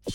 A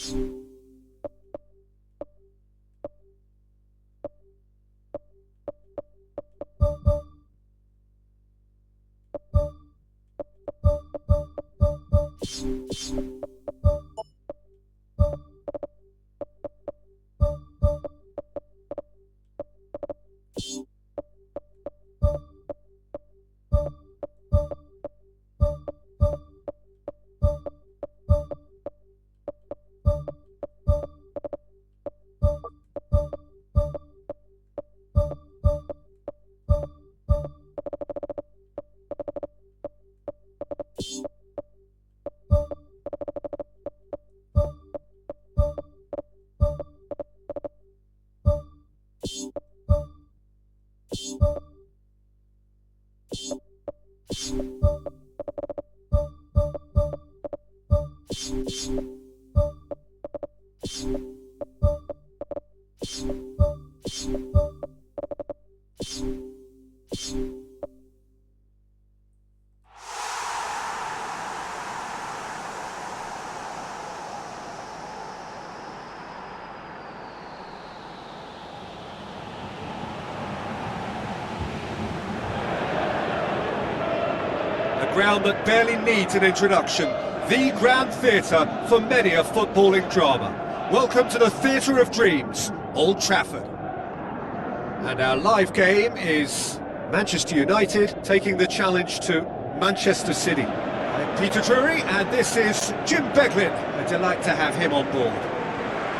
ground that barely needs an introduction. The grand theatre for many a footballing drama. Welcome to the Theatre of Dreams, Old Trafford. And our live game is Manchester United taking the challenge to Manchester City. I'm Peter Drury, and this is Jim Beglin. A delight to have him on board.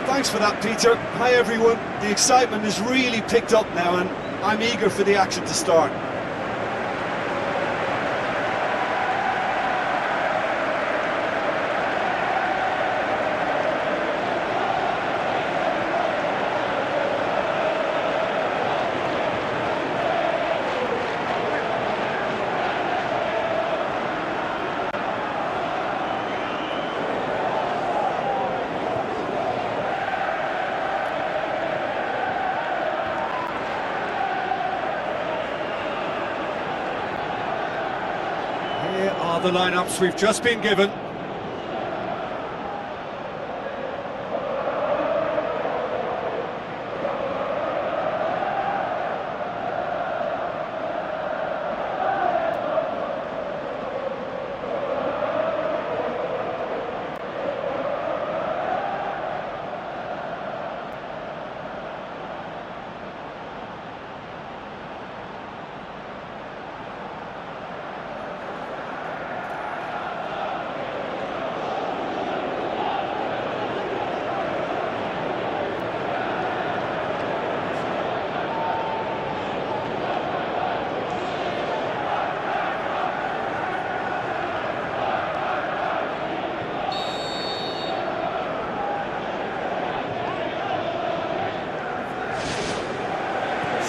Thanks for that, Peter. Hi everyone. The excitement is really picked up now and I'm eager for the action to start. Here are the lineups we've just been given.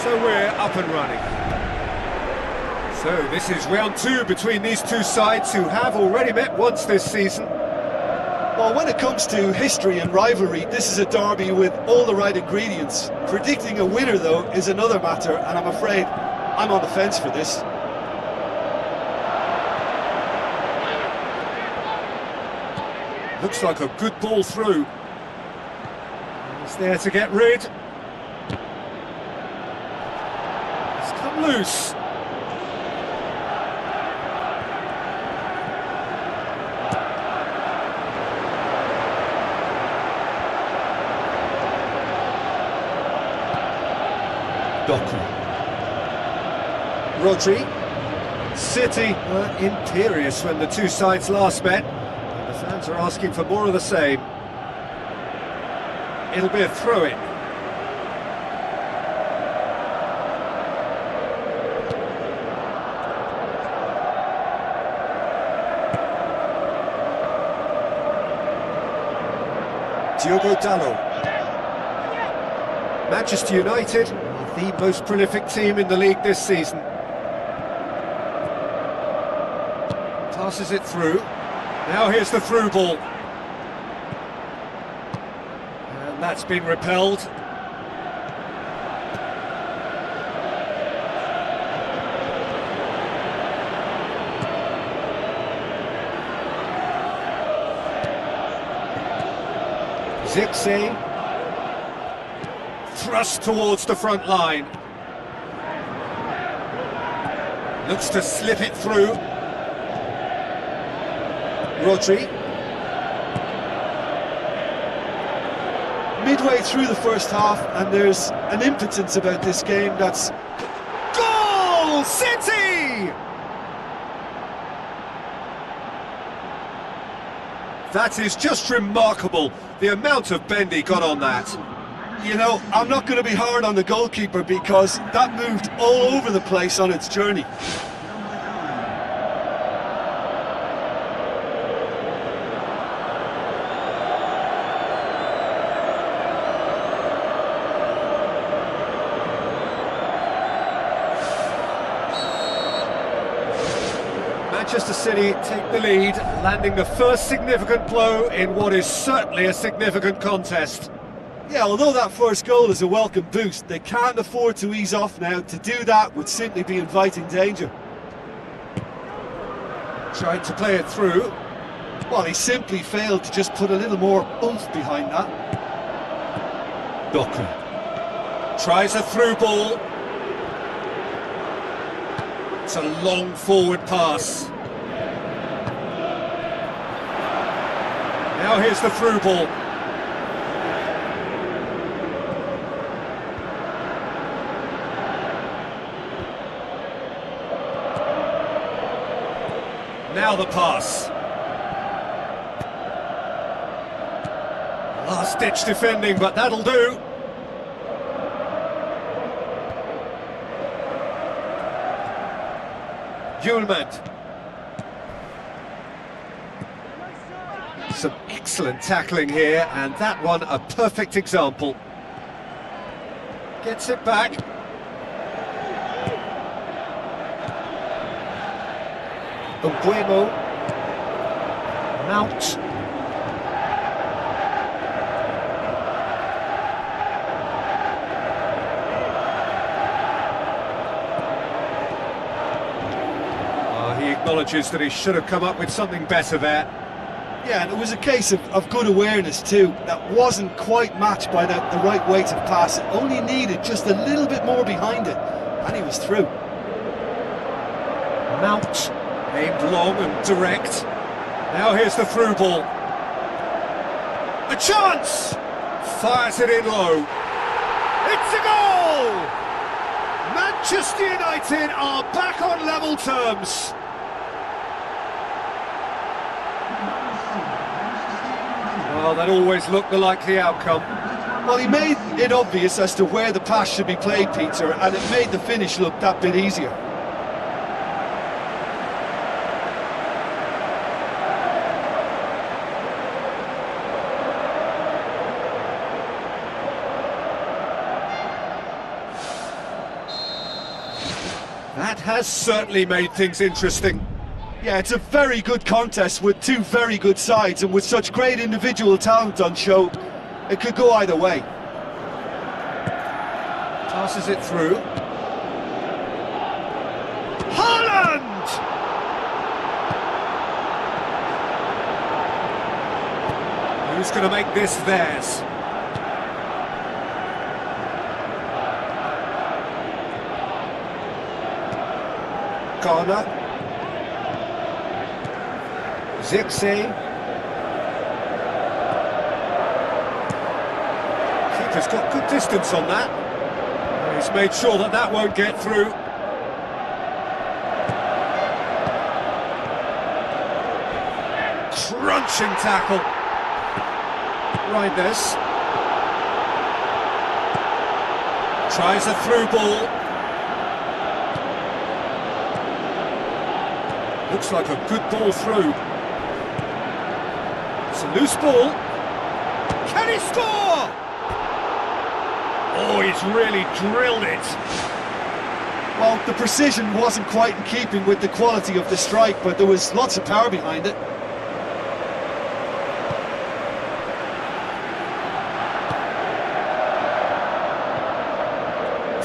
So we're up and running. So this is round two between these two sides who have already met once this season. Well, when it comes to history and rivalry, this is a derby with all the right ingredients. Predicting a winner, though, is another matter, and I'm afraid I'm on the fence for this. Looks like a good ball through. He's there to get rid. It's come loose. Rodri. City were imperious when the two sides last met. And the fans are asking for more of the same. It'll be a throw-in. Diogo Dalot. Manchester United are the most prolific team in the league this season. Passes it through. Now here's the through ball. And that's been repelled. Zirkzee. Thrust towards the front line. Looks to slip it through. Rodri. Midway through the first half, and there's an impotence about this game that's... Goal! City! That is just remarkable, the amount of bend he got on that. You know, I'm not going to be hard on the goalkeeper because that moved all over the place on its journey. Manchester City take the lead, landing the first significant blow in what is certainly a significant contest. Yeah, although that first goal is a welcome boost, they can't afford to ease off now. To do that would simply be inviting danger. Tried to play it through. Well, he simply failed to just put a little more oomph behind that. Docker tries a through ball. It's a long forward pass. Now here's the through ball. Now the pass. Last-ditch defending, but that'll do. Eugine. Some excellent tackling here, and that one a perfect example. Gets it back. Bueno. Mount. He acknowledges that he should have come up with something better there. Yeah, and it was a case of good awareness too. That wasn't quite matched by the right weight of pass. It only needed just a little bit more behind it, and he was through. Mount. Aimed long and direct. Now here's the through ball. A chance! Fires it in low. It's a goal! Manchester United are back on level terms. Well, that always looked the likely outcome. Well, he made it obvious as to where the pass should be played, Peter, and it made the finish look that bit easier. That has certainly made things interesting. Yeah, it's a very good contest with two very good sides, and with such great individual talent on show, it could go either way. Passes it through. Haaland! Who's going to make this theirs? Corner. Zirkzee. Keeper's got good distance on that. He's made sure that that won't get through. Crunching tackle. Reinders. Tries a through ball. Looks like a good ball through. It's a loose ball. Can he score? Oh, he's really drilled it. Well, the precision wasn't quite in keeping with the quality of the strike, but there was lots of power behind it.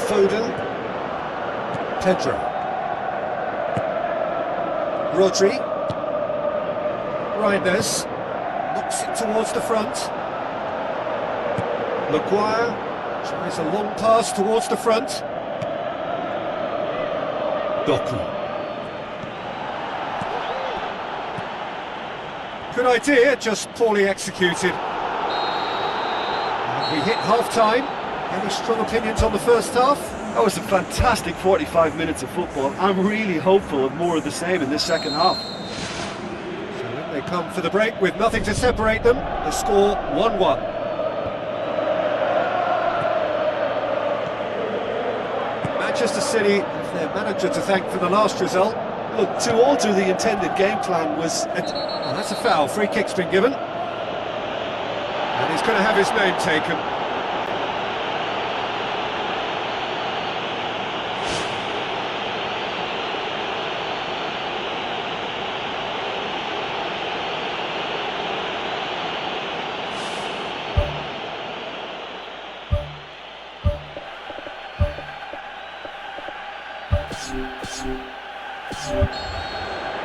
Foden. Pedro. Rodri. Reinders knocks it towards the front. Maguire tries a long pass towards the front. Doku. Good idea, just poorly executed. And we hit half-time. Any strong opinions on the first half? That was a fantastic 45 minutes of football. I'm really hopeful of more of the same in this second half. So when they come for the break with nothing to separate them, the score 1-1. Manchester City have their manager to thank for the last result. Look, to alter the intended game plan was... Oh, that's a foul. Free kick's been given. And he's going to have his name taken.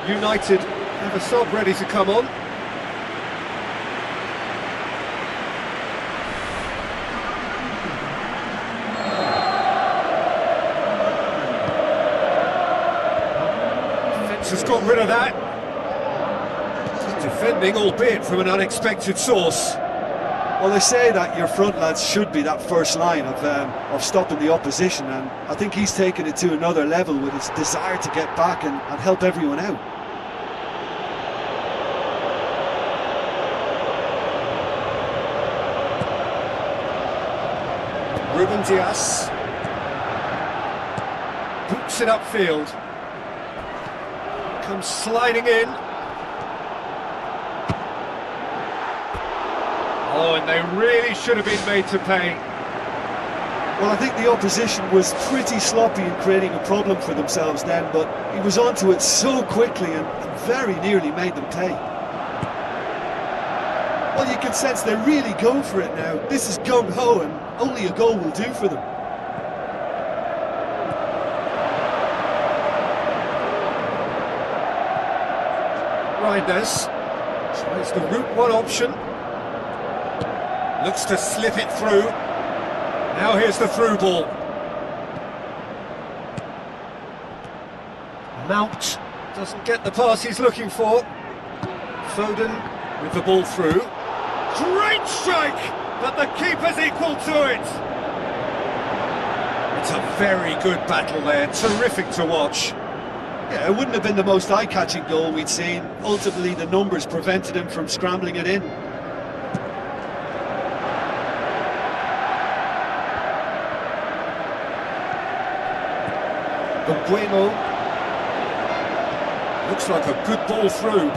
United have a sub ready to come on. Defence has got rid of that. Defending, albeit from an unexpected source. Well, they say that your front lads should be that first line of stopping the opposition, and I think he's taken it to another level with his desire to get back and help everyone out. Ruben Dias boots it upfield, comes sliding in. Oh, and they really should have been made to pay. Well, I think the opposition was pretty sloppy in creating a problem for themselves then, but he was onto it so quickly and very nearly made them pay. Well, you can sense they're really going for it now. This is gung-ho, and only a goal will do for them. Reinders tries the route one option. Looks to slip it through. Now here's the through ball. Mount doesn't get the pass he's looking for. Foden with the ball through. Great strike, but the keeper's equal to it. It's a very good battle there, terrific to watch. Yeah, it wouldn't have been the most eye-catching goal we'd seen. Ultimately, the numbers prevented him from scrambling it in. Bueno looks like a good ball through.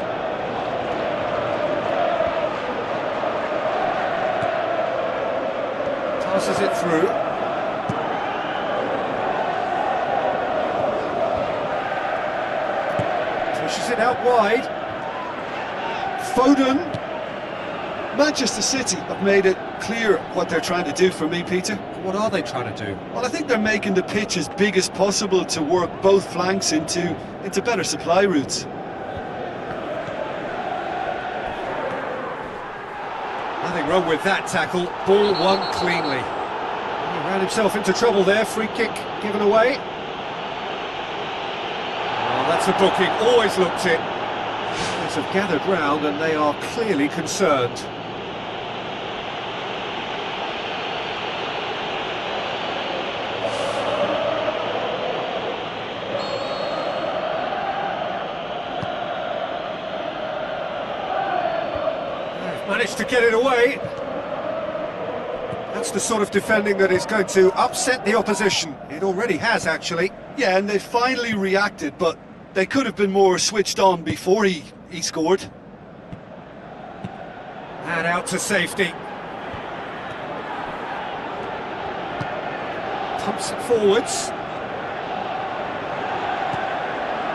Passes it through. Pushes it out wide. Foden. Manchester City have made it clear what they're trying to do for me, Peter. What are they trying to do? Well, I think they're making the pitch as big as possible to work both flanks into better supply routes. Nothing wrong with that tackle. Ball won cleanly. He ran himself into trouble there. Free kick given away. Oh, that's a booking. Always looked it. Players have gathered round and they are clearly concerned. Managed to get it away. That's the sort of defending that is going to upset the opposition. It already has, actually. Yeah, and they finally reacted, but they could have been more switched on before he scored. And out to safety. Pumps it forwards.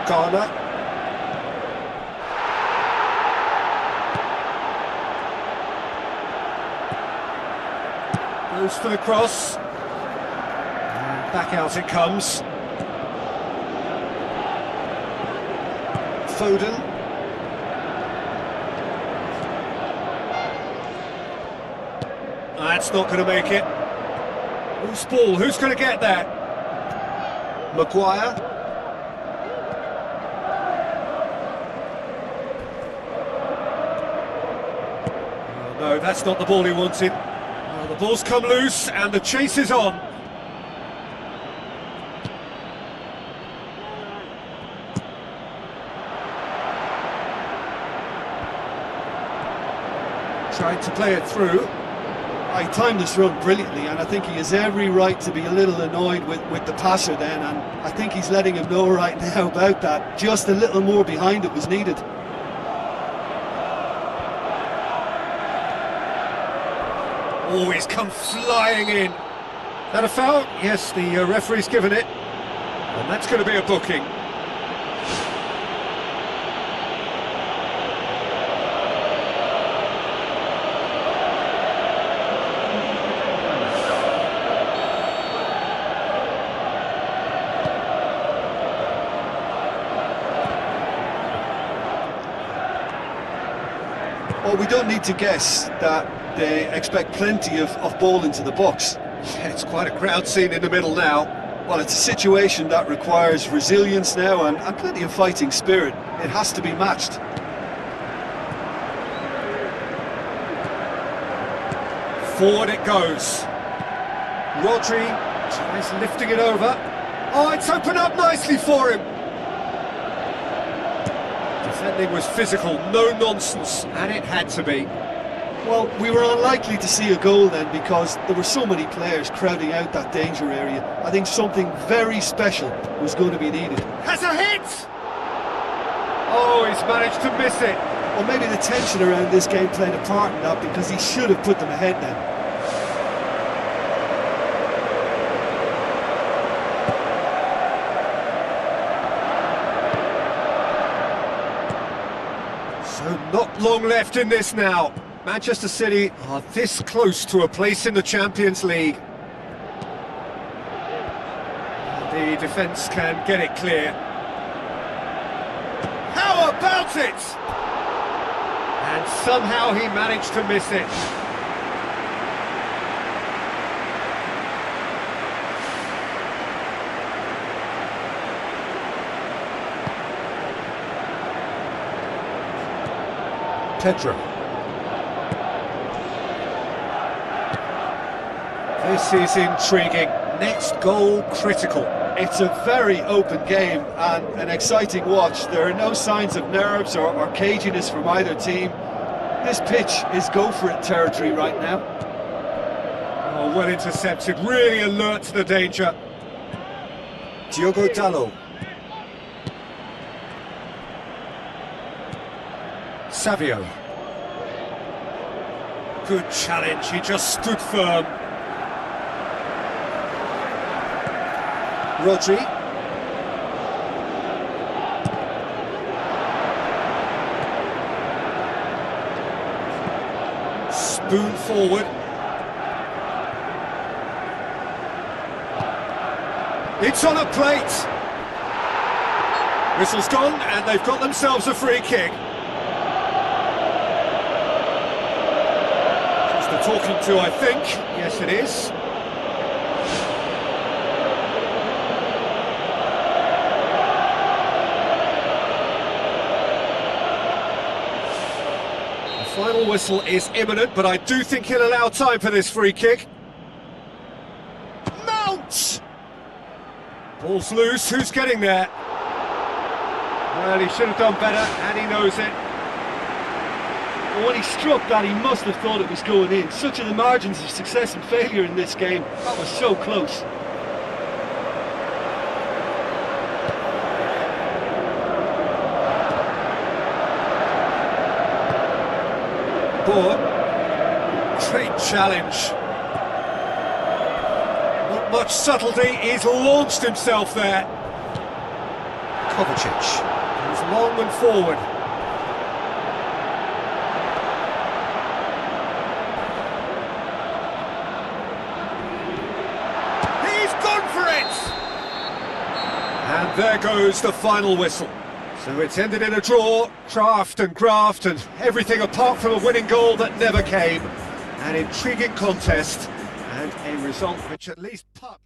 Garner. Goes for the cross. And back out it comes. Foden. That's not going to make it. Who's ball? Who's going to get that? Maguire. Oh, no, that's not the ball he wanted. Oh, the ball's come loose and the chase is on. Tried to play it through. He timed this run brilliantly, and I think he has every right to be a little annoyed with the passer then, and I think he's letting him know right now about that. Just a little more behind it was needed. Oh, he's come flying in. That a foul? Yes, the referee's given it. And that's going to be a booking. Well, we don't need to guess that they expect plenty of ball into the box. Yeah, it's quite a crowd scene in the middle now. Well, it's a situation that requires resilience now and plenty of fighting spirit. It has to be matched. Forward it goes. Rodri tries lifting it over. Oh, it's opened up nicely for him. Defending was physical, no nonsense, and it had to be. Well, we were unlikely to see a goal then because there were so many players crowding out that danger area. I think something very special was going to be needed. Has a hit! Oh, he's managed to miss it. Well, maybe the tension around this game played a part in that because he should have put them ahead then. So not long left in this now. Manchester City are this close to a place in the Champions League. The defence can get it clear. How about it? And somehow he managed to miss it. Pedro. This is intriguing. Next goal critical. It's a very open game and an exciting watch. There are no signs of nerves or caginess from either team. This pitch is go-for-it territory right now. Oh, well intercepted, really alert to the danger. Diogo Dalot. Savio. Good challenge, he just stood firm. Rodri. Spoon forward. It's on a plate. Whistle's gone and they've got themselves a free kick. Just the talking to, I think. Yes, it is. Final whistle is imminent, but I do think he'll allow time for this free kick. Mount! Ball's loose, who's getting there? Well, he should have done better, and he knows it. Well, when he struck that, he must have thought it was going in. Such are the margins of success and failure in this game. That was so close. But great challenge. Not much subtlety, he's launched himself there. Kovacic goes long and forward. He's gone for it! And there goes the final whistle. So it's ended in a draw, craft and graft and everything apart from a winning goal that never came. An intriguing contest and a result which at least put.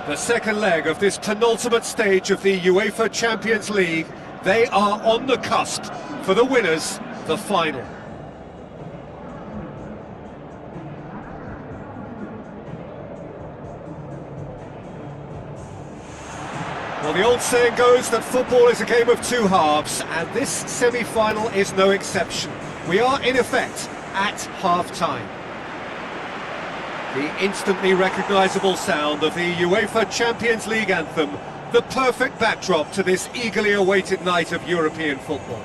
The second leg of this penultimate stage of the UEFA Champions League. They are on the cusp. For the winners, the final. Well, the old saying goes that football is a game of two halves, and this semi-final is no exception. We are, in effect, at half-time. The instantly recognisable sound of the UEFA Champions League anthem, the perfect backdrop to this eagerly awaited night of European football.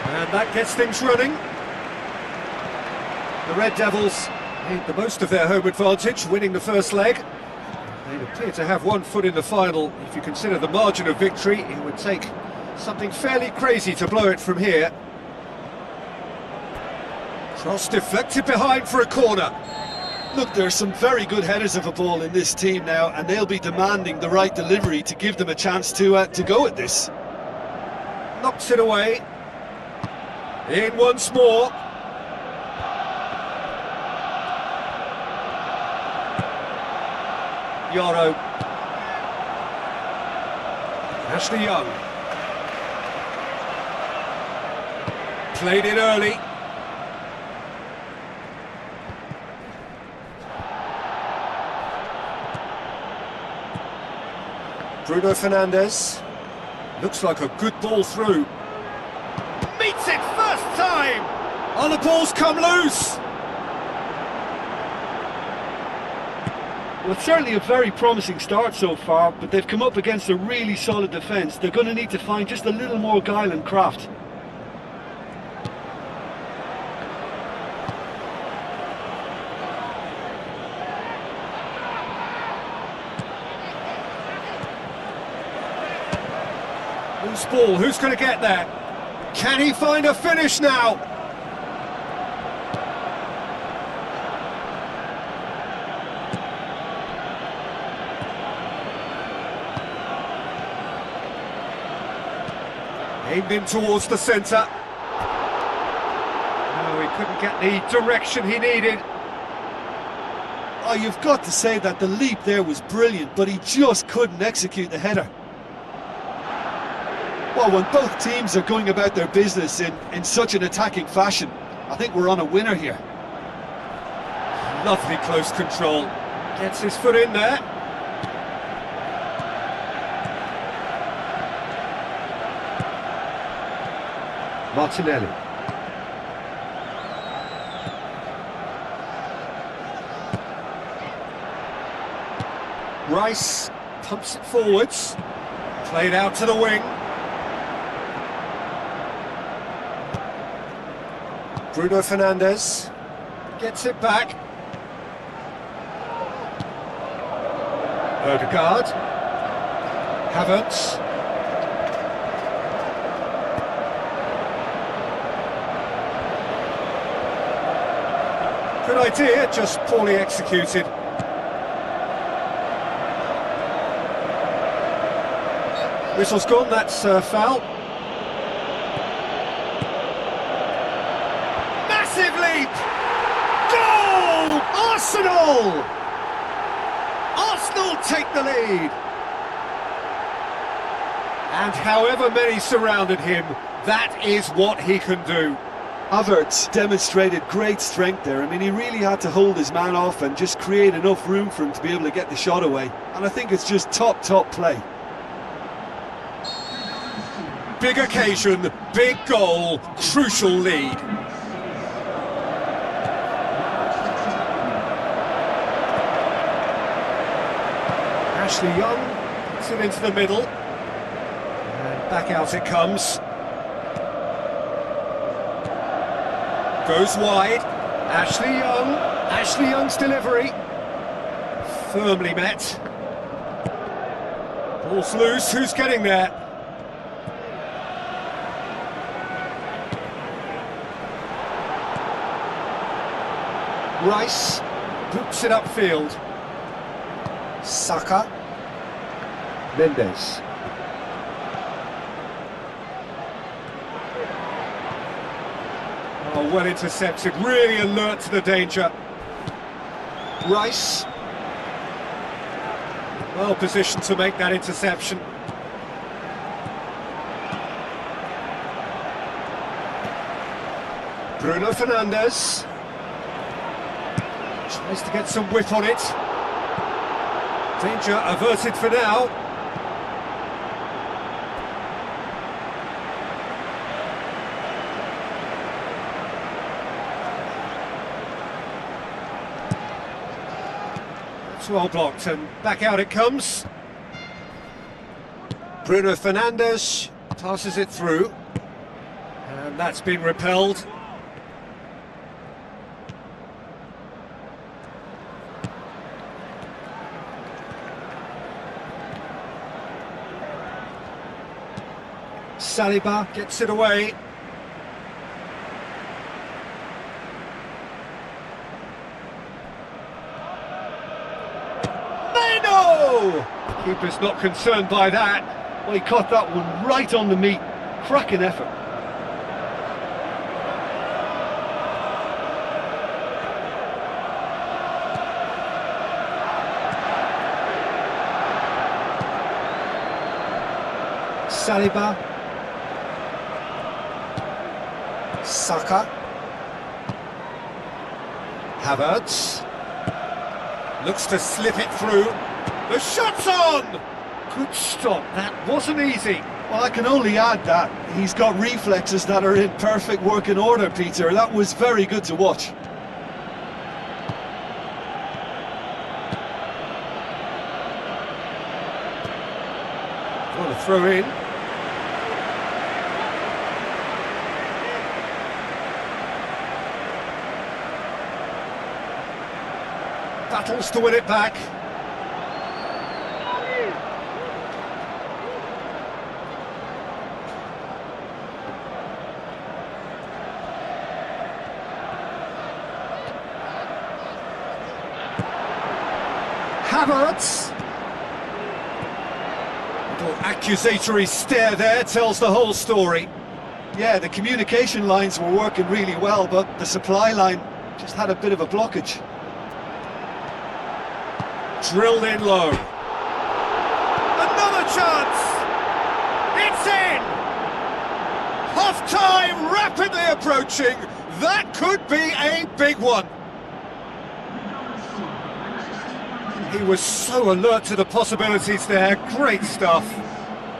And that gets things running. The Red Devils made the most of their home advantage, winning the first leg. They appear to have one foot in the final. If you consider the margin of victory, it would take something fairly crazy to blow it from here. Cross deflected behind for a corner. Look, there's some very good headers of a ball in this team now, and they'll be demanding the right delivery to give them a chance to go at this. Knocks it away. In once more. Yoro. Ashley Young. Played it early. Bruno Fernandes. Looks like a good ball through. Meets it first time! Oh, the ball's come loose! Well, it's certainly a very promising start so far, but they've come up against a really solid defence. They're going to need to find just a little more guile and craft. Loose ball, who's going to get there? Can he find a finish now? Aimed in towards the centre. No, he couldn't get the direction he needed. Oh, you've got to say that the leap there was brilliant, but he just couldn't execute the header. Well, when both teams are going about their business in such an attacking fashion, I think we're on a winner here. Lovely close control. Gets his foot in there. Martinelli. Rice pumps it forwards. Played out to the wing. Bruno Fernandes gets it back. Odegaard. Havertz. Good idea, just poorly executed. Whistle's gone, that's foul. Massive leap! Goal! Arsenal! Arsenal take the lead! And however many surrounded him, that is what he can do. Havertz demonstrated great strength there. I mean, he really had to hold his man off and just create enough room for him to be able to get the shot away. And I think it's just top play. Big occasion, big goal, crucial lead. Ashley Young puts it into the middle. And back out it comes. Goes wide. Ashley Young's delivery. Firmly met. Ball's loose, who's getting there? Rice boots it upfield. Saka. Mendes. Oh, well intercepted, really alert to the danger. Rice. Well positioned to make that interception. Bruno Fernandes. Tries to get some whip on it. Danger averted for now. It's well blocked and back out it comes. Bruno Fernandes passes it through. And that's been repelled. Saliba gets it away. Meno! Keeper's not concerned by that. Well, he caught that one right on the meat. Cracking effort. Saliba. Saka. Havertz. Looks to slip it through. The shot's on! Good stop, that wasn't easy. Well, I can only add that he's got reflexes that are in perfect working order, Peter. That was very good to watch. What a throw in. Battles to win it back. Havertz. Little accusatory stare there tells the whole story. Yeah, the communication lines were working really well, but the supply line just had a bit of a blockage. Drilled in low. Another chance! It's in! Half-time rapidly approaching. That could be a big one. He was so alert to the possibilities there. Great stuff.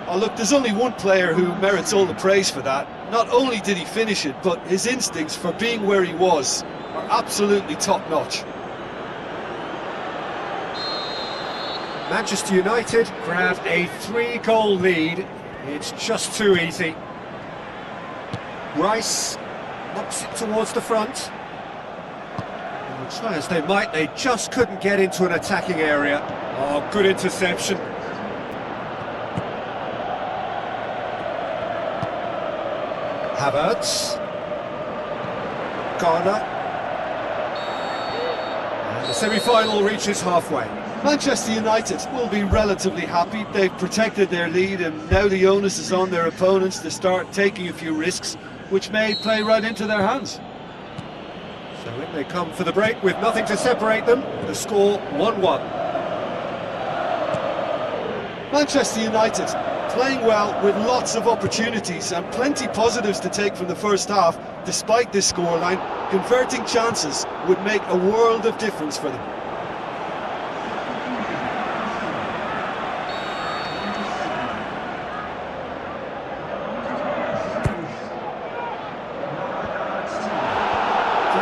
Oh look, there's only one player who merits all the praise for that. Not only did he finish it, but his instincts for being where he was are absolutely top-notch. Manchester United grab a 3-goal lead. It's just too easy. Rice knocks it towards the front. And try as they might, they just couldn't get into an attacking area. Oh, good interception. Havertz. Garner. And the semi-final reaches halfway. Manchester United will be relatively happy. They've protected their lead, and now the onus is on their opponents to start taking a few risks, which may play right into their hands. So in they come for the break with nothing to separate them. The score 1-1. Manchester United playing well with lots of opportunities and plenty positives to take from the first half. Despite this scoreline, converting chances would make a world of difference for them.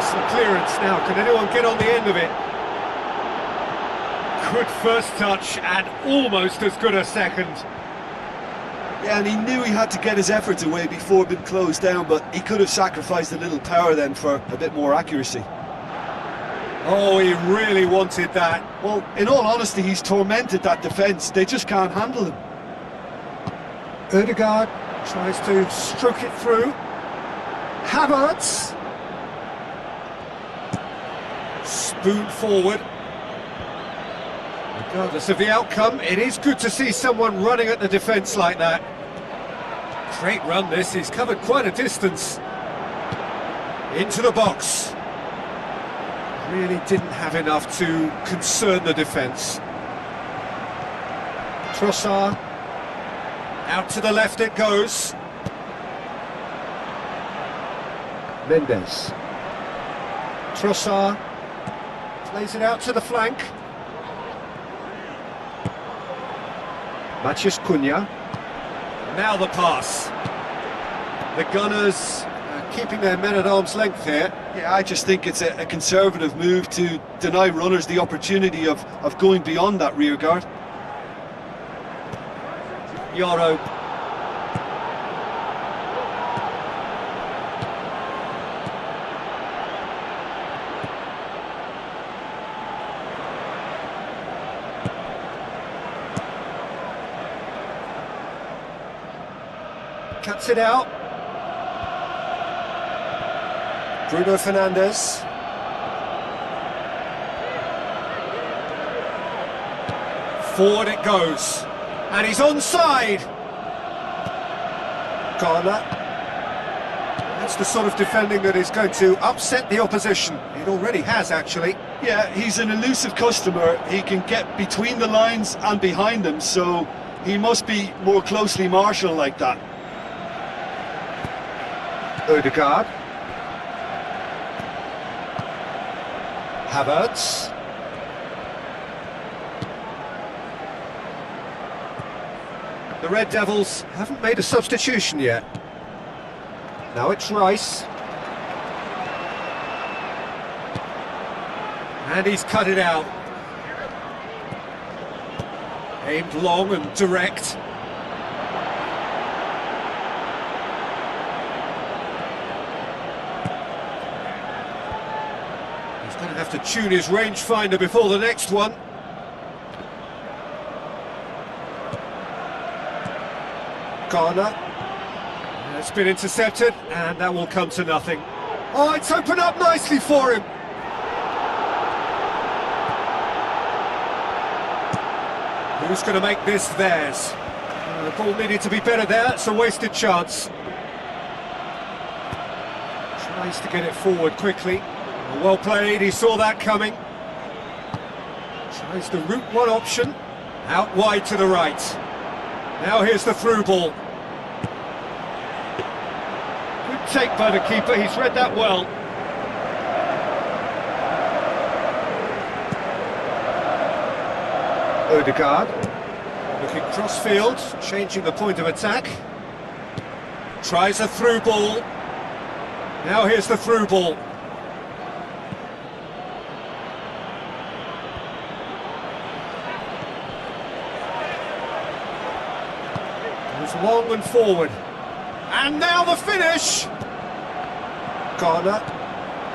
Some clearance now. Can anyone get on the end of it? Good first touch and almost as good a second. Yeah, and he knew he had to get his efforts away before being closed down, but he could have sacrificed a little power then for a bit more accuracy. Oh, he really wanted that. Well, in all honesty, he's tormented that defence. They just can't handle him. Ødegaard tries to stroke it through. Havertz. Spoon forward. Regardless of the outcome, it is good to see someone running at the defence like that. Great run this, he's covered quite a distance. Into the box. Really didn't have enough to concern the defence. Trossard. Out to the left it goes. Mendes. Trossard. Plays it out to the flank. Matheus Cunha. Now the pass. The Gunners keeping their men at arm's length here. Yeah, I just think it's a conservative move to deny runners the opportunity of going beyond that rear guard. Yoro. Cuts it out. Bruno Fernandes. Forward it goes. And he's onside. Garner. That's the sort of defending that is going to upset the opposition. It already has, actually. Yeah, he's an elusive customer. He can get between the lines and behind them, so he must be more closely marshalled like that. Ødegaard. Havertz. The Red Devils haven't made a substitution yet. Now it's Rice. And he's cut it out. Aimed long and direct. He's going to have to tune his rangefinder before the next one. Garner. It's been intercepted, and that will come to nothing. Oh, it's opened up nicely for him. Who's going to make this theirs? The ball needed to be better there, it's a wasted chance. Tries to get it forward quickly. Well played, he saw that coming. Tries the route one option. Out wide to the right. Now here's the through ball. Good take by the keeper, he's read that well. Odegaard. Looking cross-field, changing the point of attack. Tries a through ball. Now here's the through ball. Goes long and forward. And now the finish! Corner.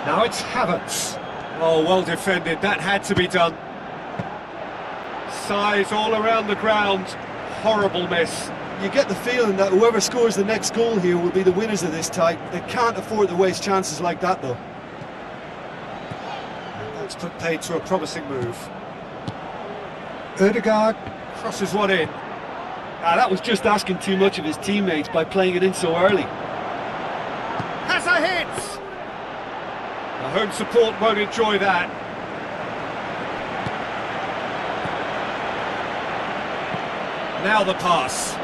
Now it's Havertz. Oh, well defended, that had to be done. Size all around the ground. Horrible miss. You get the feeling that whoever scores the next goal here will be the winners of this tie. They can't afford to waste chances like that, though. And that's put paid to a promising move. Odegaard crosses one in. That was just asking too much of his teammates by playing it in so early. Has a hit! The home support won't enjoy that. Now the pass.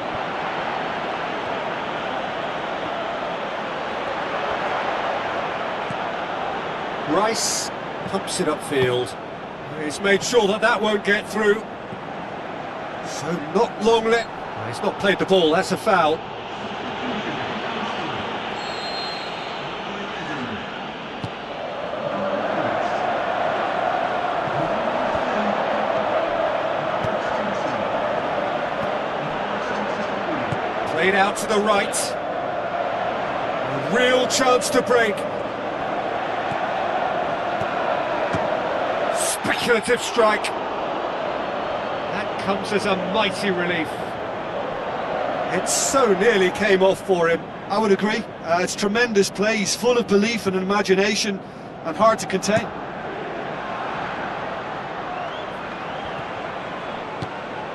Rice pumps it upfield. He's made sure that that won't get through. So not long left. He's not played the ball, that's a foul. Played out to the right. A real chance to break. Speculative strike. That comes as a mighty relief. It so nearly came off for him. I would agree. It's tremendous play. He's full of belief and imagination and hard to contain.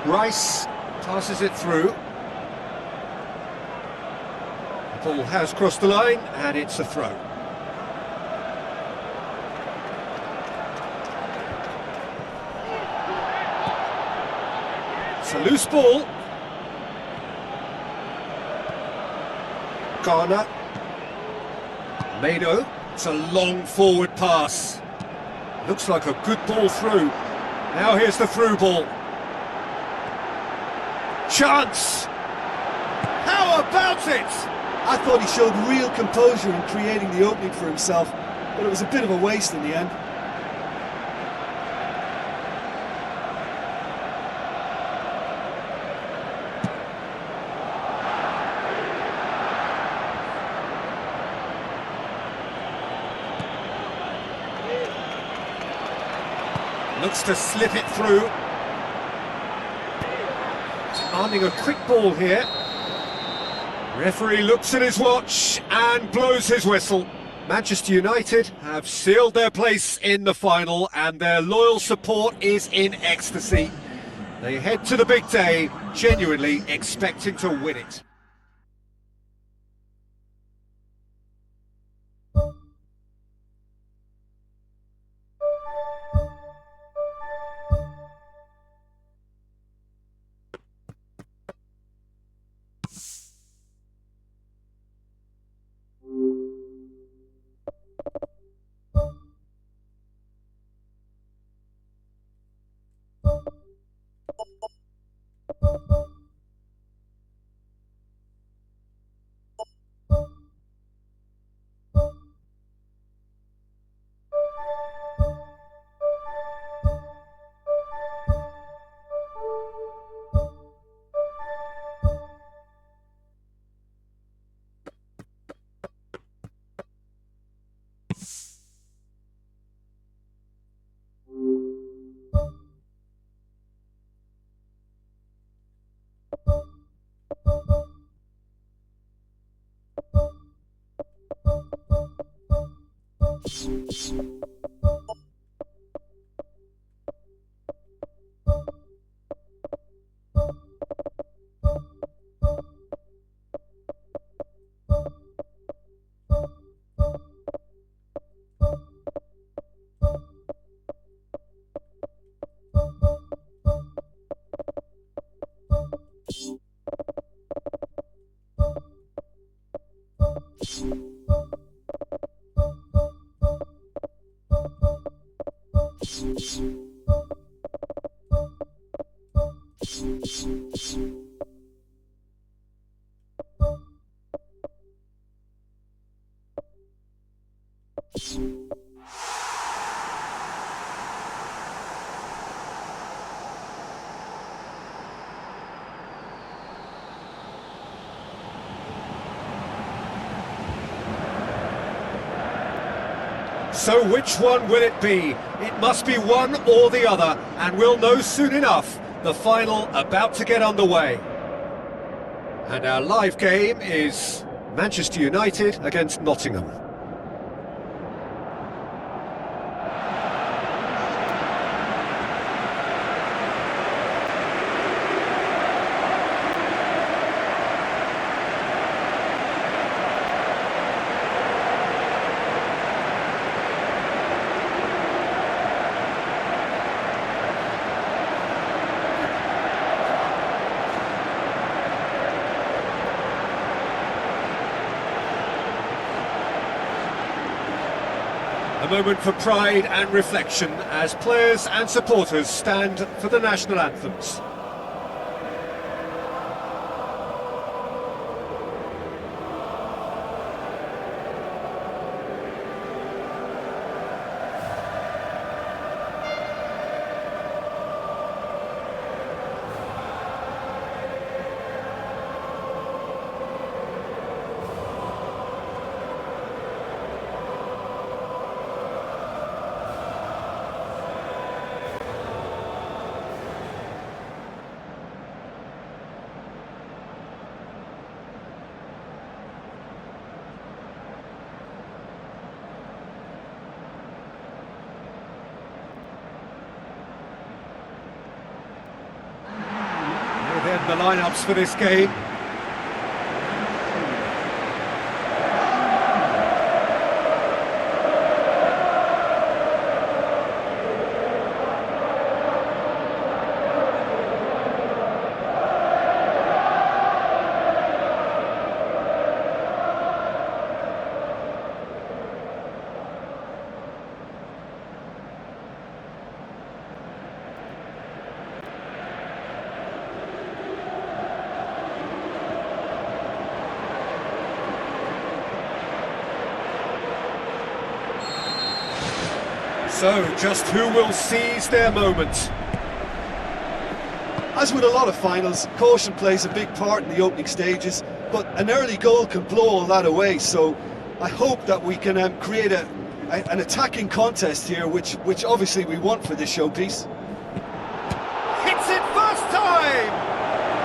Rice passes it through. The ball has crossed the line and it's a throw. It's a loose ball. Corner. Mado. It's a long forward pass. Looks like a good ball through. Now here's the through ball. Chance! How about it? I thought he showed real composure in creating the opening for himself, but it was a bit of a waste in the end. Looks to slip it through. Demanding a quick ball here. Referee looks at his watch and blows his whistle. Manchester United have sealed their place in the final and their loyal support is in ecstasy. They head to the big day, genuinely expecting to win it. So which one will it be? It must be one or the other, and we'll know soon enough. The final about to get underway. And our live game is Manchester United against Nottingham. A moment for pride and reflection as players and supporters stand for the national anthems. Then the lineups for this game. So, just who will seize their moment? As with a lot of finals, caution plays a big part in the opening stages, but an early goal can blow all that away, so I hope that we can create an attacking contest here, which obviously we want for this showpiece. Hits it first time!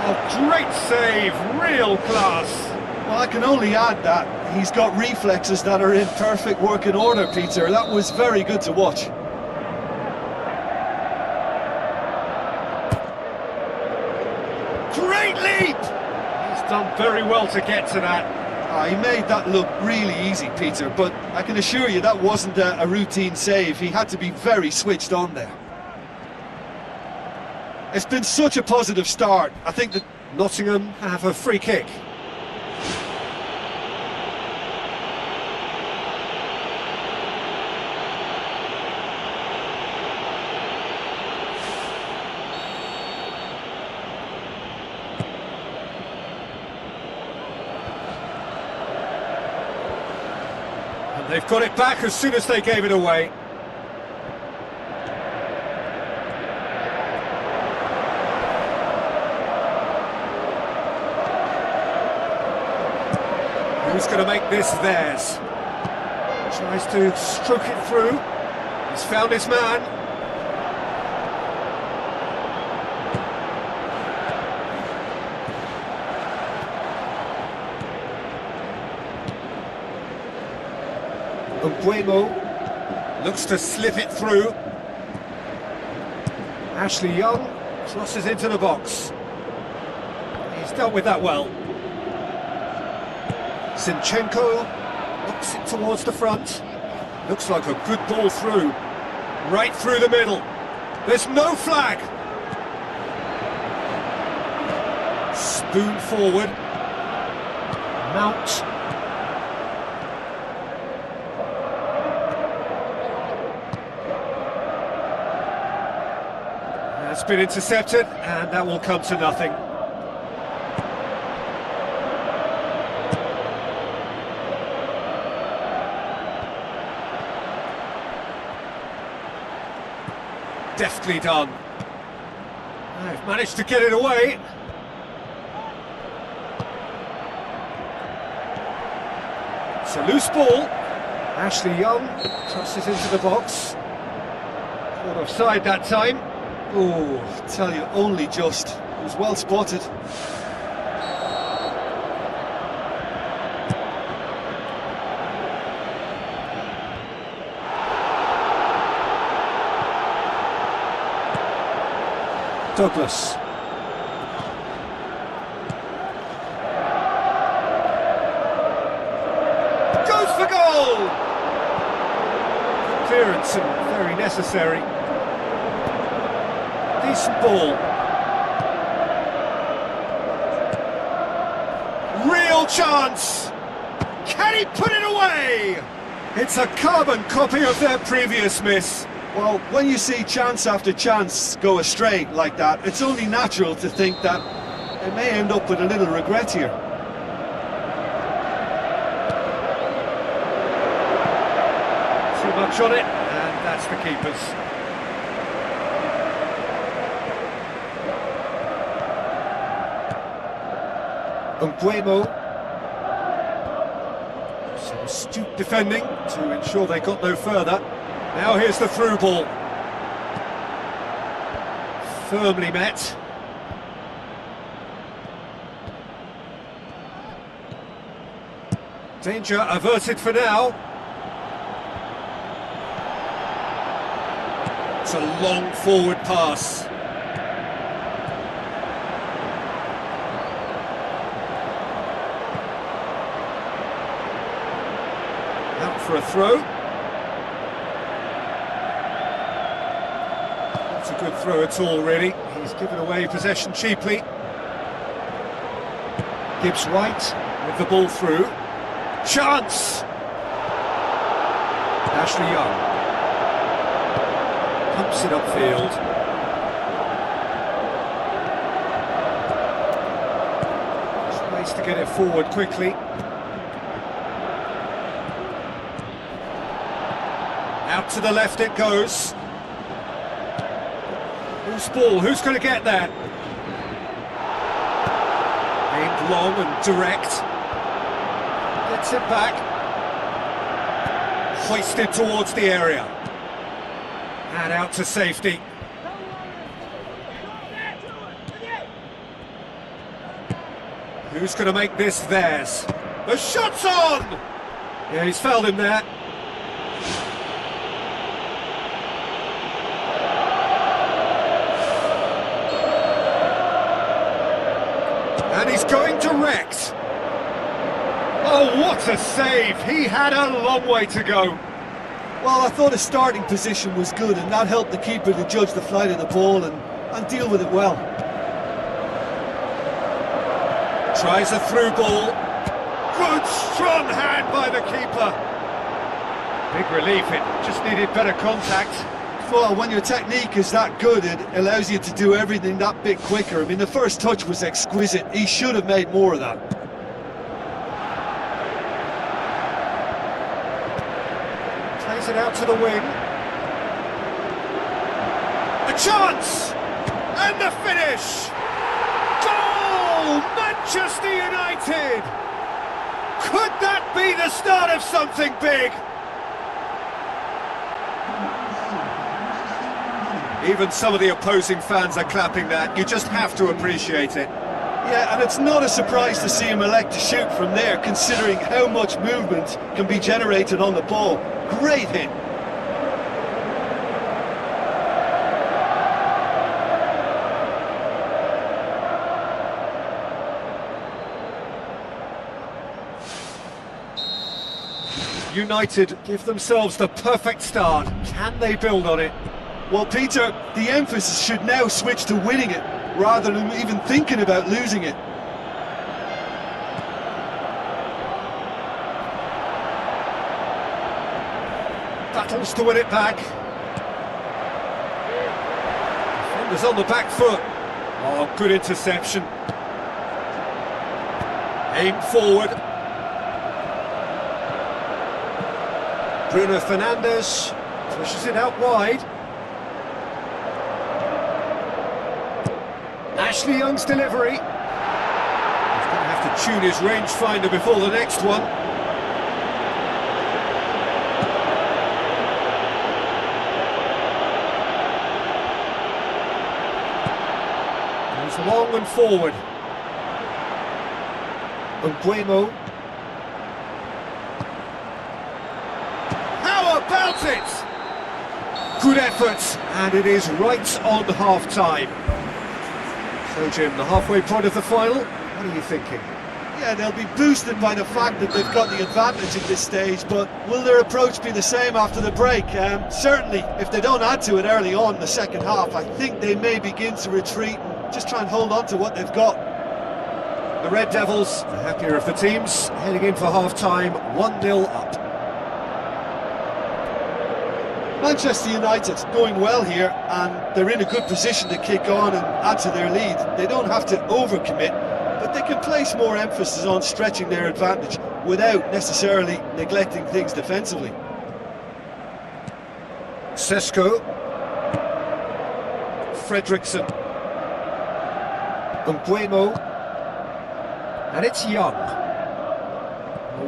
Oh, great save, real class. Well, I can only add that he's got reflexes that are in perfect working order, Peter. That was very good to watch. Great leap! He's done very well to get to that. He made that look really easy, Peter, but I can assure you that wasn't a routine save. He had to be very switched on there. It's been such a positive start. I think that Nottingham have a free kick. They've got it back as soon as they gave it away. Who's going to make this theirs? Tries to stroke it through. He's found his man. Buemo looks to slip it through. Ashley Young crosses into the box. He's dealt with that well. Zinchenko knocks it towards the front. Looks like a good ball through. Right through the middle. There's no flag. Spoon forward. Mount. That's been intercepted, and that will come to nothing. Deftly done. They've managed to get it away. It's a loose ball. Ashley Young tosses into the box. Caught offside that time. Oh, I tell you, only just. It was well spotted. Douglas. Goes for goal! Clearance and very necessary. Decent ball. Real chance! Can he put it away? It's a carbon copy of their previous miss. Well, when you see chance after chance go astray like that, it's only natural to think that they may end up with a little regret here. Too much on it, and that's the keeper's. Nguemo. Some astute defending to ensure they got no further. Now here's the through ball. Firmly met. Danger averted for now. It's a long forward pass. Out for a throw. Not a good throw at all, really. He's given away possession cheaply. Gibbs right with the ball through. Chance! Ashley Young. Pumps it upfield. Tries to get it forward quickly. Out to the left it goes. Loose ball, who's going to get that? Aimed long and direct. Gets it back. Hoisted towards the area. And out to safety. Who's going to make this theirs? The shot's on! Yeah, he's fouled him there. And he's going direct. Oh, what a save! He had a long way to go. Well, I thought his starting position was good, and that helped the keeper to judge the flight of the ball and deal with it well. Tries a through ball. Good, strong hand by the keeper. Big relief, it just needed better contact. Well, when your technique is that good, it allows you to do everything that bit quicker. I mean, the first touch was exquisite. He should have made more of that. Plays it out to the wing. A chance! And the finish! Goal! Manchester United! Could that be the start of something big? Even some of the opposing fans are clapping that. You just have to appreciate it. Yeah, and it's not a surprise to see him elect to shoot from there, considering how much movement can be generated on the ball. Great hit. United give themselves the perfect start. Can they build on it? Well, Peter, the emphasis should now switch to winning it, rather than even thinking about losing it. Battles to win it back. Defenders on the back foot. Oh, good interception. Aim forward. Bruno Fernandes pushes it out wide. Ashley Young's delivery. He's going to have to tune his rangefinder before the next one. Goes long and forward. Nguemo. How about it? Good effort, and it is right on half-time. So Jim, the halfway point of the final, what are you thinking? Yeah, they'll be boosted by the fact that they've got the advantage at this stage, but will their approach be the same after the break? Certainly, if they don't add to it early on in the second half, I think they may begin to retreat and just try and hold on to what they've got. The Red Devils, the happier of the teams, heading in for half-time, 1-0 up. Manchester United going well here, and they're in a good position to kick on and add to their lead. They don't have to overcommit, but they can place more emphasis on stretching their advantage without necessarily neglecting things defensively. Sesko. Fredrickson. Nguemo. And it's Young.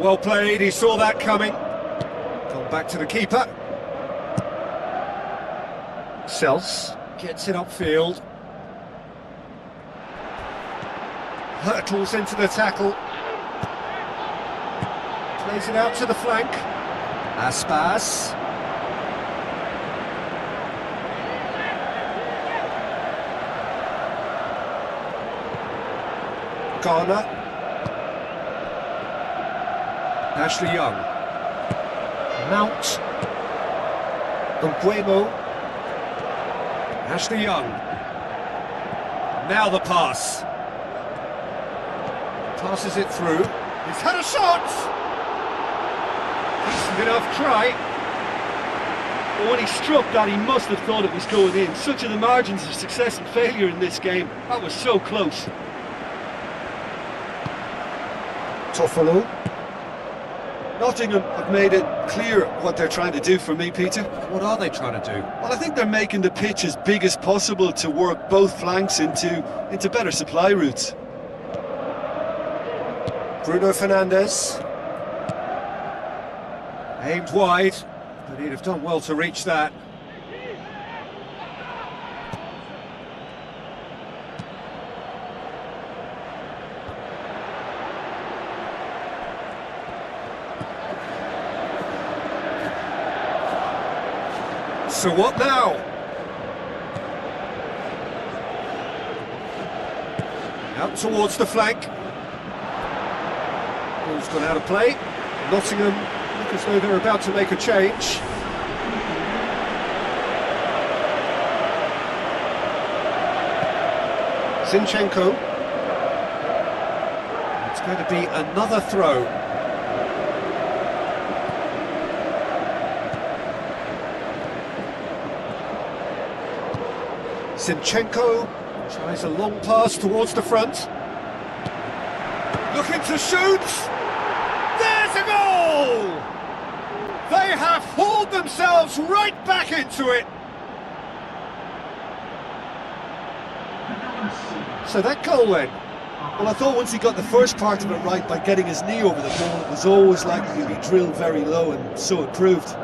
Well played, he saw that coming. Gone back to the keeper. Sels gets it upfield. Hurtles into the tackle. Plays it out to the flank. Aspas. Garner. Ashley Young. Mount. Nguemo. Ashley Young. Now the pass. Passes it through. He's had a shot! Decent enough try. But when he struck that, he must have thought it was going in. Such are the margins of success and failure in this game. That was so close. Toffolo. Nottingham have made it clear what they're trying to do for me, Peter. What are they trying to do? Well, I think they're making the pitch as big as possible to work both flanks into better supply routes. Bruno Fernandes. Aimed wide, but he'd have done well to reach that. So what now? Out towards the flank. Ball's gone out of play. Nottingham look as though they're about to make a change. Zinchenko. It's going to be another throw. Zinchenko tries a long pass towards the front. Looking to shoot! There's a goal! They have hauled themselves right back into it! So that goal then? Well, I thought once he got the first part of it right by getting his knee over the ball, it was always likely to be drilled very low, and so it proved.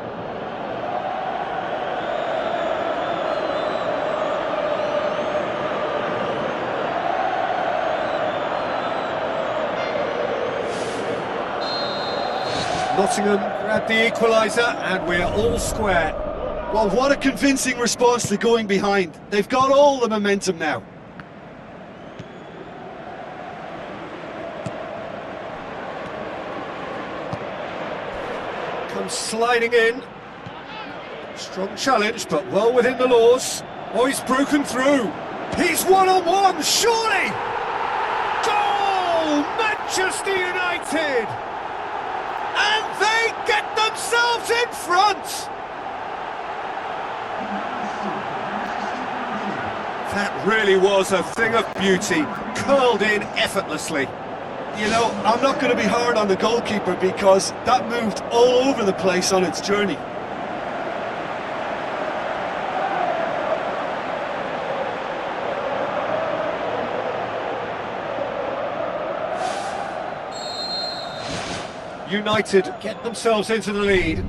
Nottingham grabbed the equaliser and we're all square. Well, what a convincing response to going behind. They've got all the momentum now. Comes sliding in. Strong challenge, but well within the laws. Oh, he's broken through. He's one-on-one, surely! Goal! Manchester United! And they get themselves in front! really was a thing of beauty, curled in effortlessly. You know, I'm not going to be hard on the goalkeeper because that moved all over the place on its journey. United get themselves into the lead.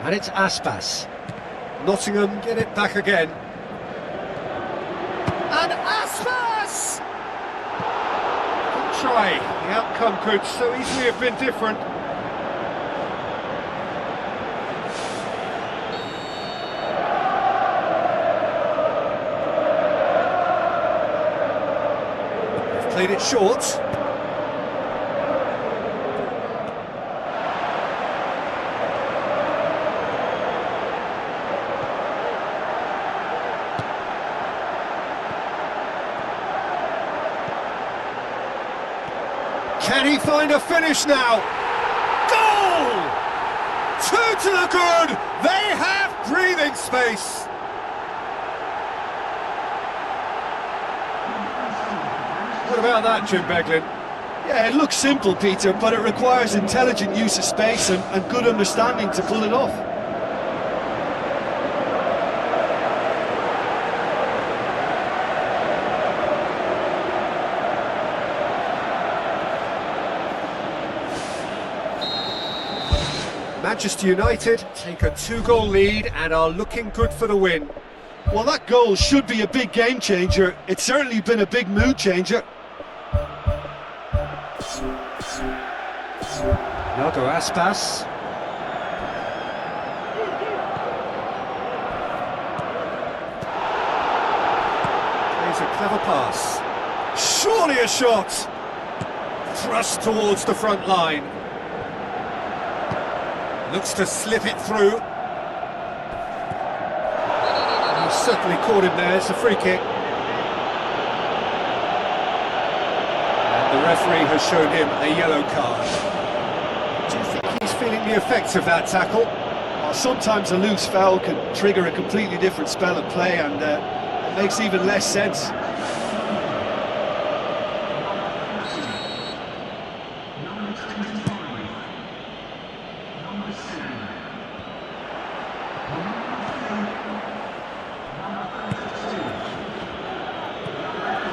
And it's Aspas. Nottingham get it back again. And Aspas! Good try. The outcome could so easily have been different. They've played it short. Can he find a finish now? Goal! 2 to the good! They have breathing space! What about that, Jim Beglin? Yeah, it looks simple, Peter, but it requires intelligent use of space and good understanding to pull it off. Manchester United take a 2-goal lead and are looking good for the win. Well, that goal should be a big game changer. It's certainly been a big mood changer. Iago Aspas. Plays a clever pass. Surely a shot! Thrust towards the front line. Looks to slip it through. He's certainly caught him there, it's a free kick. And the referee has shown him a yellow card. Do you think he's feeling the effects of that tackle? Well, sometimes a loose foul can trigger a completely different spell of play, and it makes even less sense.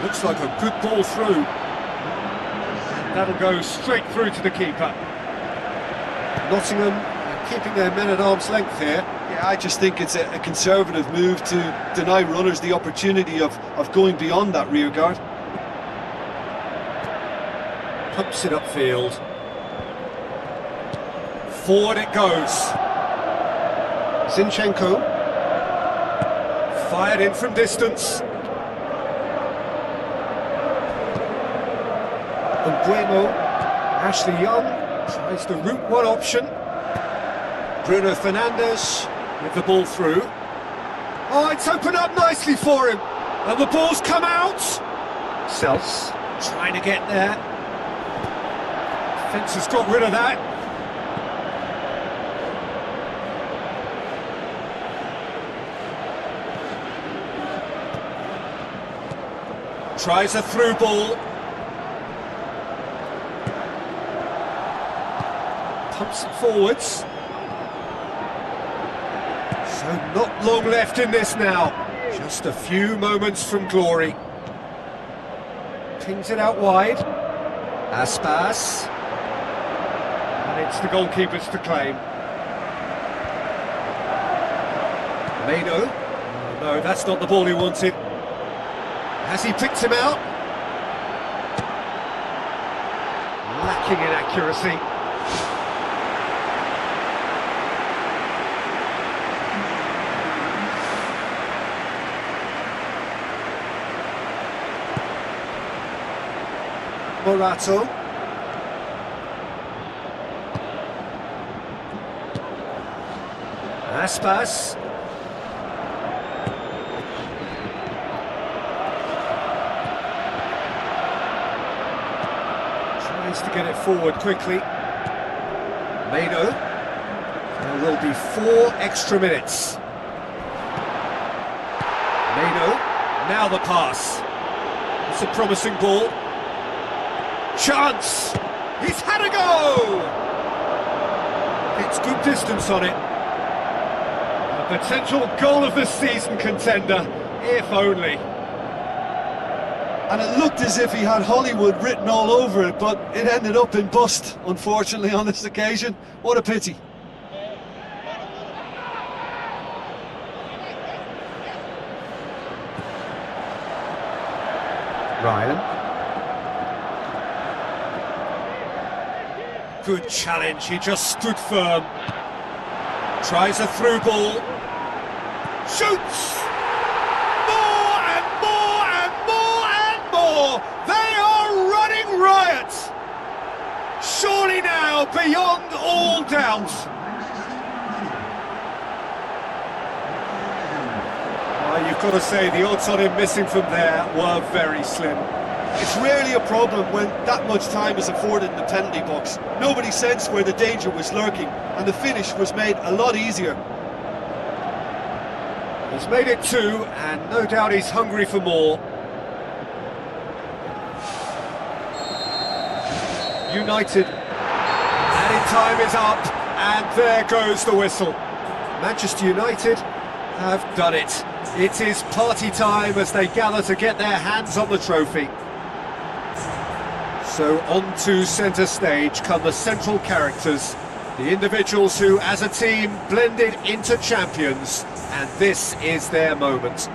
Looks like a good ball through. That'll go straight through to the keeper. Nottingham are keeping their men at arm's length here. Yeah, I just think it's a conservative move to deny runners the opportunity of going beyond that rear guard. Pumps it upfield. Forward it goes. Zinchenko. Fired in from distance. Bueno, Ashley Young tries the route one option. Bruno Fernandes with the ball through. Oh, it's opened up nicely for him. And the ball's come out. Sells trying to get there. Defence has got rid of that. Tries a through ball. Pumps it forwards. So not long left in this now. Just a few moments from glory. Pings it out wide. Aspas. And it's the goalkeepers to claim. Mano. Oh, no, that's not the ball he wanted. Has he picked him out? Lacking in accuracy. Morato. Aspas. Tries to get it forward quickly. Mano. There will be 4 extra minutes. Meno, now the pass. It's a promising ball. Chance! He's had a go! It's good distance on it. A potential goal of the season contender, if only. And it looked as if he had Hollywood written all over it, but it ended up in bust, unfortunately, on this occasion. What a pity. Ryan. Good challenge, he just stood firm. Tries a through ball. Shoots! More and more and more and more! They are running riot! Surely now, beyond all doubt. Well, you've got to say the odds on him missing from there were very slim. It's rarely a problem when that much time is afforded in the penalty box. Nobody sensed where the danger was lurking, and the finish was made a lot easier. He's made it 2, and no doubt he's hungry for more. United, added time is up, and there goes the whistle. Manchester United have done it. It is party time as they gather to get their hands on the trophy. So on to centre stage come the central characters, the individuals who, as a team, blended into champions, and this is their moment.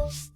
you